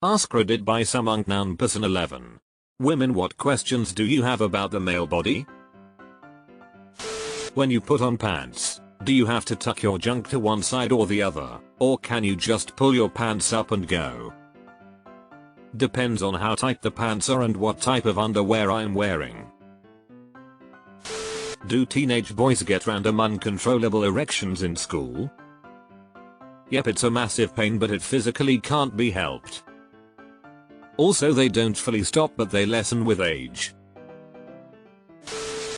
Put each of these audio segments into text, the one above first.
AskReddit by some unknown person 11. Women, what questions do you have about the male body? When you put on pants, do you have to tuck your junk to one side or the other, or can you just pull your pants up and go? Depends on how tight the pants are and what type of underwear I'm wearing. Do teenage boys get random uncontrollable erections in school? Yep, it's a massive pain, but it physically can't be helped. Also, they don't fully stop, but they lessen with age.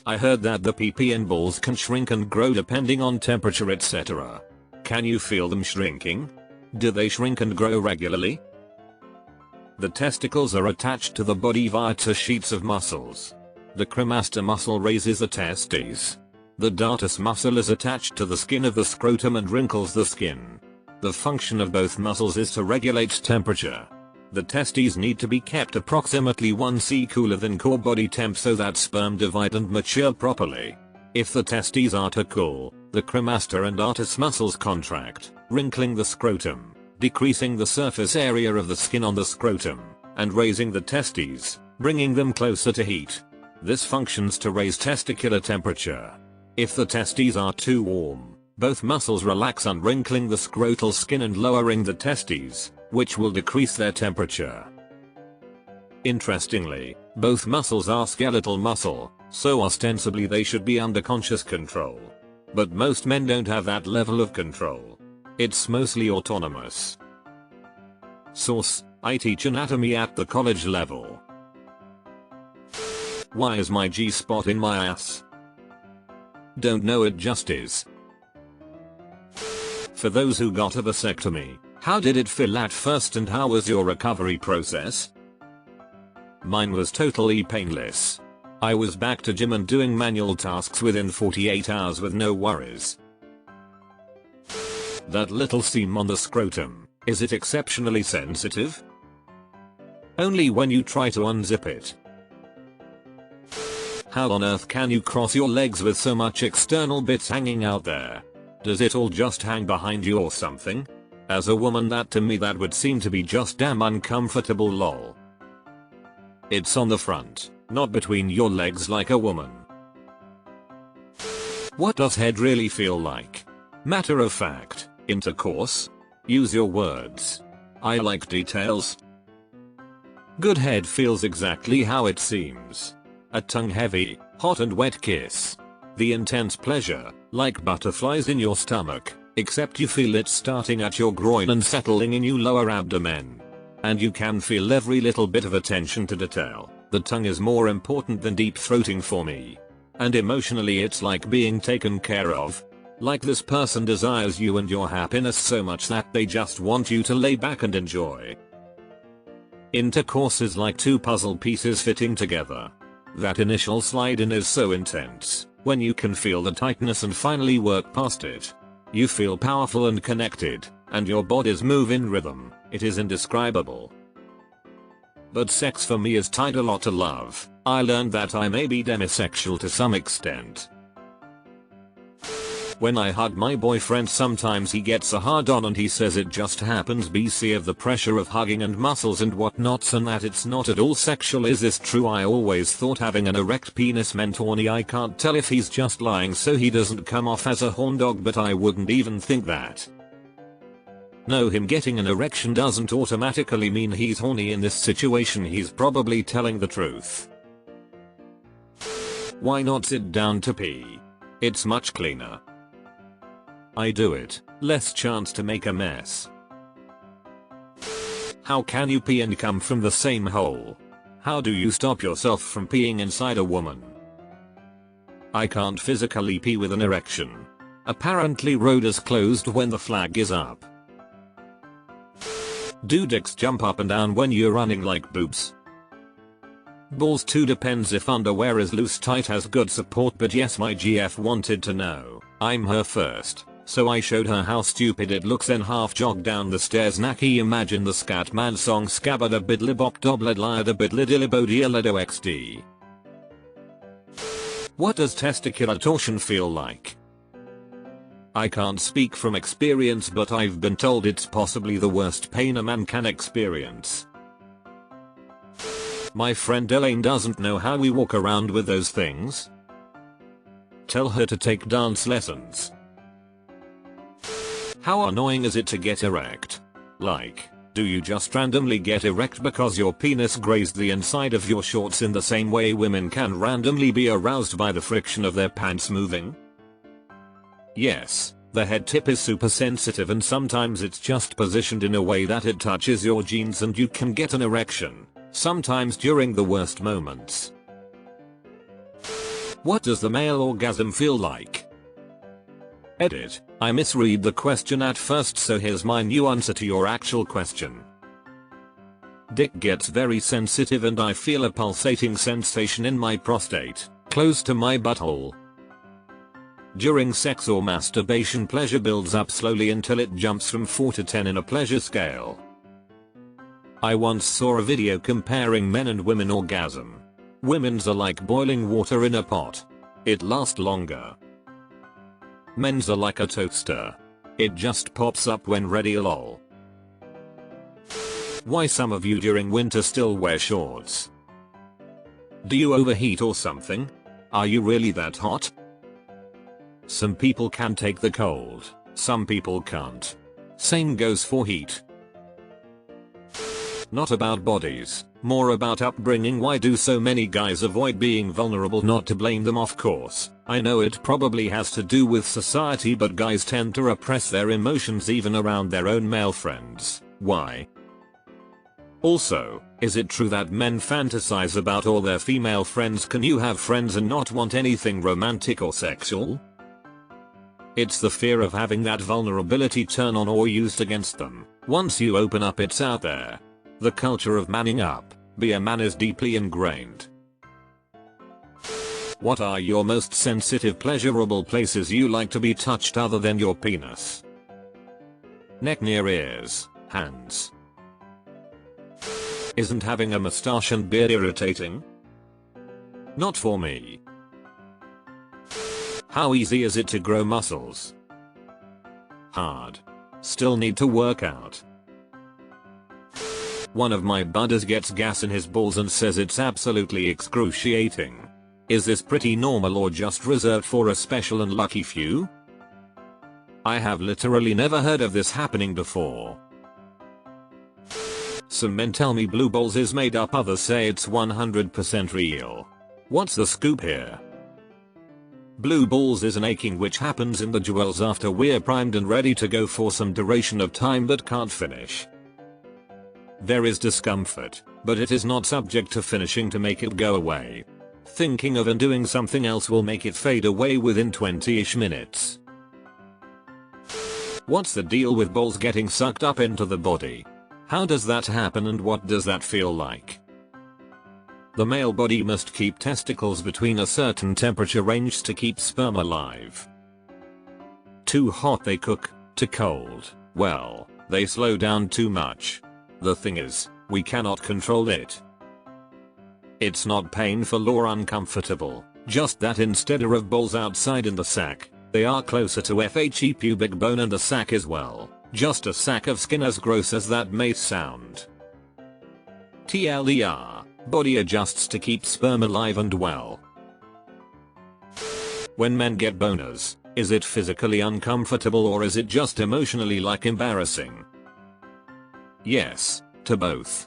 I heard that the pee and balls can shrink and grow depending on temperature, etc. Can you feel them shrinking? Do they shrink and grow regularly? The testicles are attached to the body via two sheets of muscles. The cremaster muscle raises the testes. The dartus muscle is attached to the skin of the scrotum and wrinkles the skin. The function of both muscles is to regulate temperature. The testes need to be kept approximately 1°C cooler than core body temp so that sperm divide and mature properly. If the testes are too cool, the cremaster and dartus muscles contract, wrinkling the scrotum, decreasing the surface area of the skin on the scrotum, and raising the testes, bringing them closer to heat. This functions to raise testicular temperature. If the testes are too warm, both muscles relax, unwrinkling the scrotal skin and lowering the testes, which will decrease their temperature. Interestingly, both muscles are skeletal muscle, so ostensibly they should be under conscious control. But most men don't have that level of control. It's mostly autonomous. Source: I teach anatomy at the college level. Why is my G-spot in my ass? Don't know, it just is. For those who got a vasectomy, how did it feel at first and how was your recovery process? Mine was totally painless. I was back to gym and doing manual tasks within 48 hours with no worries. That little seam on the scrotum, is it exceptionally sensitive? Only when you try to unzip it. How on earth can you cross your legs with so much external bits hanging out there? Does it all just hang behind you or something? As a woman, to me that would seem to be just damn uncomfortable, lol. It's on the front, not between your legs like a woman. What does head really feel like? Matter of fact, intercourse? Use your words. I like details. Good head feels exactly how it seems. A tongue-heavy, hot and wet kiss. The intense pleasure, like butterflies in your stomach, except you feel it starting at your groin and settling in your lower abdomen. And you can feel every little bit of attention to detail. The tongue is more important than deep throating for me. And emotionally it's like being taken care of. Like this person desires you and your happiness so much that they just want you to lay back and enjoy. Intercourse is like two puzzle pieces fitting together. That initial slide in is so intense, when you can feel the tightness and finally work past it. You feel powerful and connected, and your bodies move in rhythm. It is indescribable. But sex for me is tied a lot to love. I learned that I may be demisexual to some extent. When I hug my boyfriend, sometimes he gets a hard on and he says it just happens BC of the pressure of hugging and muscles and whatnots, and that it's not at all sexual. Is this true? I always thought having an erect penis meant horny. I can't tell if he's just lying so he doesn't come off as a horn dog, but I wouldn't even think that. No, him getting an erection doesn't automatically mean he's horny in this situation. He's probably telling the truth. Why not sit down to pee? It's much cleaner. I do it, less chance to make a mess. How can you pee and come from the same hole? How do you stop yourself from peeing inside a woman? I can't physically pee with an erection. Apparently road is closed when the flag is up. Do dicks jump up and down when you're running like boobs? Balls too, depends if underwear is loose tight has good support, but yes, my GF wanted to know. I'm her first. So I showed her how stupid it looks, then half jogged down the stairs. Naki, imagine the Scatman song Scabada Bidlibok Dobled Liada Bidlidilibodia XD. What does testicular torsion feel like? I can't speak from experience, but I've been told it's possibly the worst pain a man can experience. My friend Elaine doesn't know how we walk around with those things. Tell her to take dance lessons. How annoying is it to get erect? Like, do you just randomly get erect because your penis grazed the inside of your shorts in the same way women can randomly be aroused by the friction of their pants moving? Yes, the head tip is super sensitive and sometimes it's just positioned in a way that it touches your jeans and you can get an erection, sometimes during the worst moments. What does the male orgasm feel like? Edit. I misread the question at first, so here's my new answer to your actual question. Dick gets very sensitive and I feel a pulsating sensation in my prostate, close to my butthole. During sex or masturbation, pleasure builds up slowly until it jumps from 4 to 10 in a pleasure scale. I once saw a video comparing men and women orgasm. Women's are like boiling water in a pot. It lasts longer. Men's are like a toaster. It just pops up when ready, lol. Why some of you during winter still wear shorts? Do you overheat or something? Are you really that hot? Some people can take the cold, some people can't. Same goes for heat. Not about bodies, more about upbringing. Why do so many guys avoid being vulnerable? Not to blame them, of course. I know it probably has to do with society, but guys tend to repress their emotions even around their own male friends. Why? Also, is it true that men fantasize about all their female friends? Can you have friends and not want anything romantic or sexual? It's the fear of having that vulnerability turn on or used against them. Once you open up, it's out there. The culture of manning up, be a man, is deeply ingrained. What are your most sensitive, pleasurable places you like to be touched other than your penis? Neck, near ears, hands. Isn't having a mustache and beard irritating? Not for me. How easy is it to grow muscles? Hard. Still need to work out. One of my buddies gets gas in his balls and says it's absolutely excruciating. Is this pretty normal or just reserved for a special and lucky few? I have literally never heard of this happening before. Some men tell me blue balls is made up, others say it's 100% real. What's the scoop here? Blue balls is an aching which happens in the jewels after we're primed and ready to go for some duration of time but can't finish. There is discomfort, but it is not subject to finishing to make it go away. Thinking of and doing something else will make it fade away within 20-ish minutes. What's the deal with balls getting sucked up into the body? How does that happen and what does that feel like? The male body must keep testicles between a certain temperature range to keep sperm alive. Too hot they cook, too cold, well, they slow down too much. The thing is, we cannot control it. It's not painful or uncomfortable, just that instead of balls outside in the sack, they are closer to FHE pubic bone and the sack as well. Just a sack of skin, as gross as that may sound. TLDR, body adjusts to keep sperm alive and well. When men get boners, is it physically uncomfortable or is it just emotionally like embarrassing? Yes, to both.